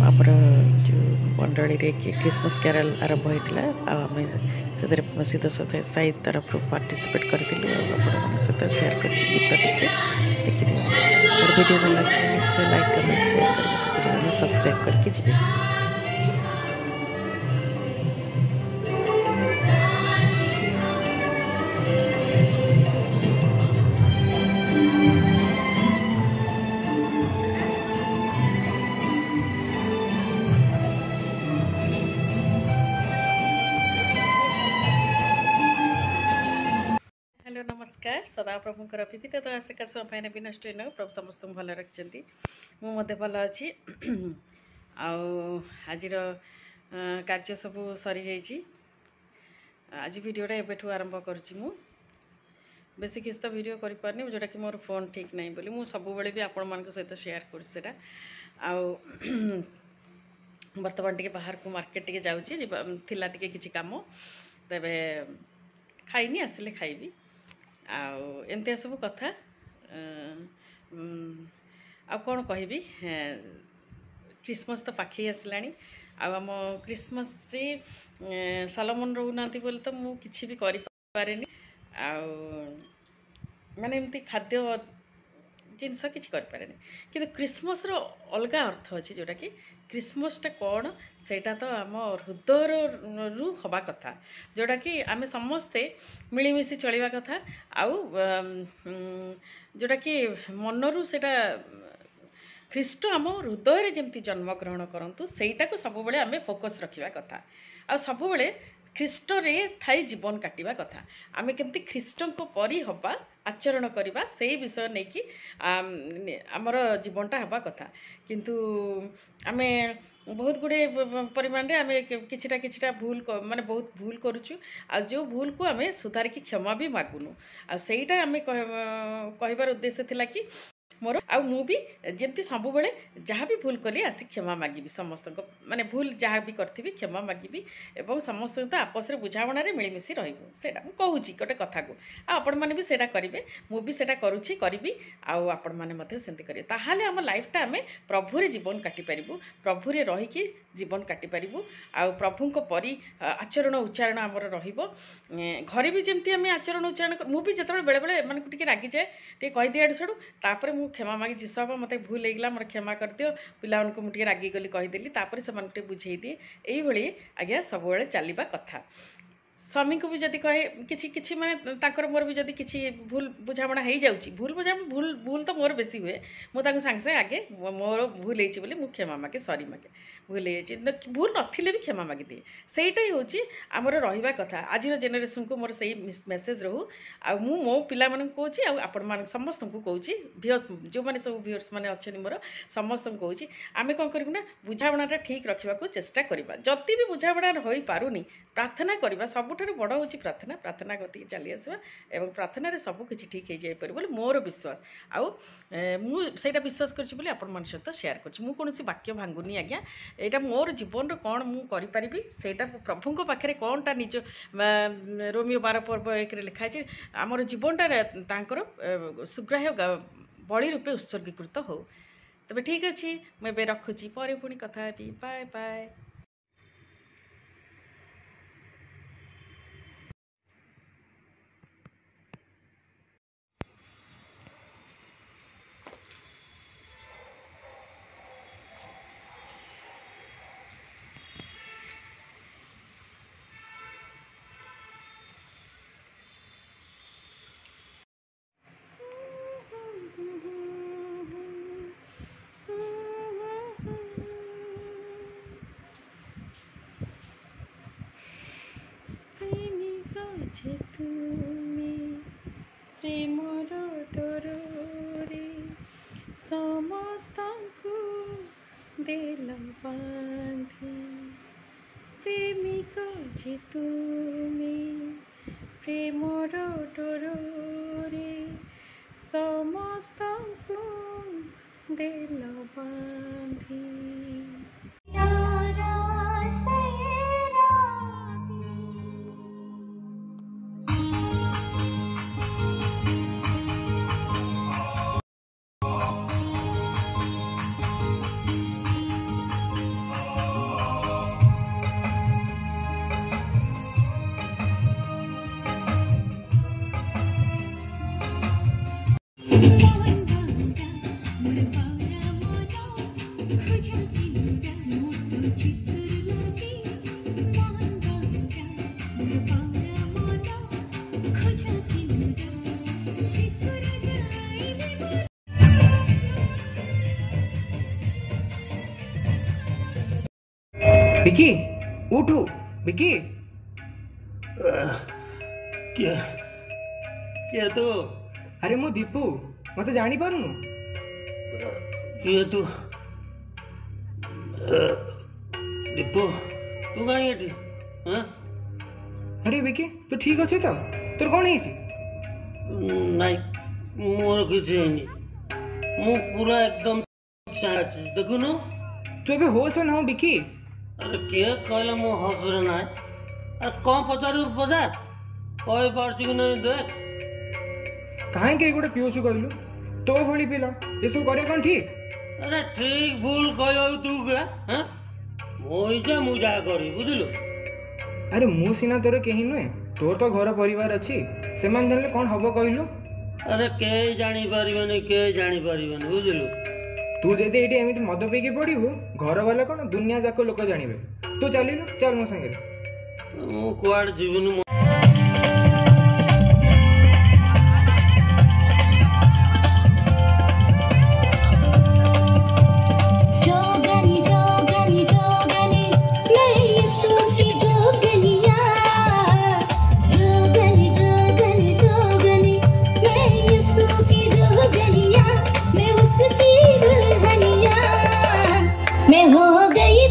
आमर जो मंडली क्रिसमस कैरल आरंभ होता आम से सीधा साई तरफ पार्टिसिपेट करूँ सहित सेयार कर गीत टे देखिए वीडियो भल लगे निश्चय लाइक कमेंट शेयर करके सब्सक्राइब करके जी। हेलो नमस्कार सदा प्रभुंर विविध तो आशिका समय भी नष्ट न प्रभु समस्त भल रखिंट मुझे भल अच्छी आज कार्य सब सरी जाइए। आज वीडियोटा एवं आरंभ करुँ बेसी किसी तो वीडियो कर पारनी जोटा कि मोर फोन ठीक नहीं बोली मुझे सब भी आपण मान सहित शेयर करा बर्तमान टे बाहर को मार्केट टे जाऊँगी टे किसी कम तेरे खाइनी आसिले खाइबी आमती सब कथा आ कौन कहबी क्रिसमस तो पाखे आसला आम क्रिसमस सलमन रोना बोले तो मुझे कि भी करें माने एमती खाद्य जिनस कि करें कि क्रिसमस अलग अर्थ अच्छी जोटा कि क्रिसमसटा कौन सेटा तो आम हृदय रु हवा कथा जोटा कि आम समस्ते मिलमिशि चलवा कथा आउ जोटा कि मनरु सेटा ख्रीष्ट आम हृदय जमती जन्मग्रहण करूँ सेटा को सब बेले आम फोकस रखा कथा आ सब बेले ख्रीष्ट रे थाई जीवन काटिबा कथा आमे केमती ख्रीष्ट को परी हवा आचरण करवा से विषय नहीं कि आमर जीवनटा हवा कथा किंतु आमे बहुत गुड़े परिमाण रे आमे किछिटा भूल माने बहुत भूल करूचु आ जो भूल को आमे सुधार की क्षमा भी मागुनु आ सेटा आमे कहबार उद्देश्य थिला कि मोर आ मु भी जमती सब बेले जहाँ भी भूल कली आसी क्षमा मागिबी समस्त माने भूल जहाँ भी करी क्षमा मागिबी एवं समस्त तो आपस बुझाणा मिलमिशि रहीटा मुझे गोटे कथा को आपण मैंने भी सेटा करेंगे मुझे करुच्ची करी आपण मैंने सेमती करेंगे ताहले आम लाइफटा आम प्रभुरे जीवन काटी पारिबु प्रभुरे रहीकि जीवन काटी पारिबु आ प्रभु परी आचरण उच्चारण आमर रहिबो घरे भी जमती आम आचरण उच्चारण मुझे जिते बेले बेले मानक रागी जाए टे कहीदे आड़ू छाड़ू तापर मु क्षमा मागी जीसु बाबा मत भूल होगा मोर क्षमा कर दियो पिला मुझे रागी गली कहीदेली तापर से बुझे दिए यही आज्ञा सब चलवा कथा स्वामी को भी जदि कहे किसी माने मोर भी जदि किसी भूल बुझाणा हो जाऊँगी भूल भूल तो मोर बेसी हुए मुझे सांगे सांगे आगे मोर भूल होती मुझे क्षमा मागे सरी मागे भूल हो भूल नथिले भी क्षमा मागी दिए सेटा ही हूँ आमर रहा कथा आज जेनेरेशन को मोर से मेसेज रहू आ मो पिला कौच आपण समस्त को कौच भियर्स जो मैंने सब भियर्स मैंने अच्छे मोर समस्त को कौच आम कौन करूँ ना बुझाणाटा ठीक रखा चेष्टा करवा जदि भी बुझाणा हो पारुनी प्रार्थना करवा सबुठार बड़ हूँ प्रार्थना प्रार्थना गति चली आसवा एवं प्रार्थना सब किसी ठीक हो जापर बोले मोर विश्वास आउ मुझे विश्वास करी आपण सहित सेयार कर वाक्य भांगुनी आज्ञा यहाँ मोर जीवन कौन मुझे सेटा प्रभु पाखे कौनटा निज रोमियो 12:1 लिखाई आमर जीवनटा सुग्राह्य बलि रूपे उत्सर्गीकृत हो तबे ठीक अच्छे मुझे रखुची पर पुणी कथा बाय बाय। प्रेमर डोरे समस्त देल बांधी प्रेमिक जे तुम्हें प्रेमर डोरे समस्त देल बांधी विकी उठू विकी। क्या क्या तो अरे मु दीपू मत जानी पारुनु ये तो दीपू तू कहीं एठी हाँ? अरे विकी तू ठीक अच्छे तो तोर कौन है नहीं मोर किसी नहीं मु पूरा एकदम देखुनु तू एबे होश में ना विकी। अरे किए कहले मो हसरे ना अरे कौन पचारू पचार कही पार्टी कि नहीं देख कहीं के गोटे पिओछु कहलु तो भली पिला ये सब करे कौन ठीक। अरे ठीक भूल कह तू क्या हाँ मोइजा मुजा करी बुझलु। अरे मु सिना तोर कहीं नुहे तोर तो घर परिवार अच्छी से जानले कौन हम कहलु। अरे के जानी पारिबनी के जानी पारिबनी बुझलु। तू जदि एटी एमती मद पीकी पड़ू घर वाले कौन दुनिया जाक लोक जानवे तू चलिलु चल मो संगे मु कुआड़ जीवनु मैं हो गई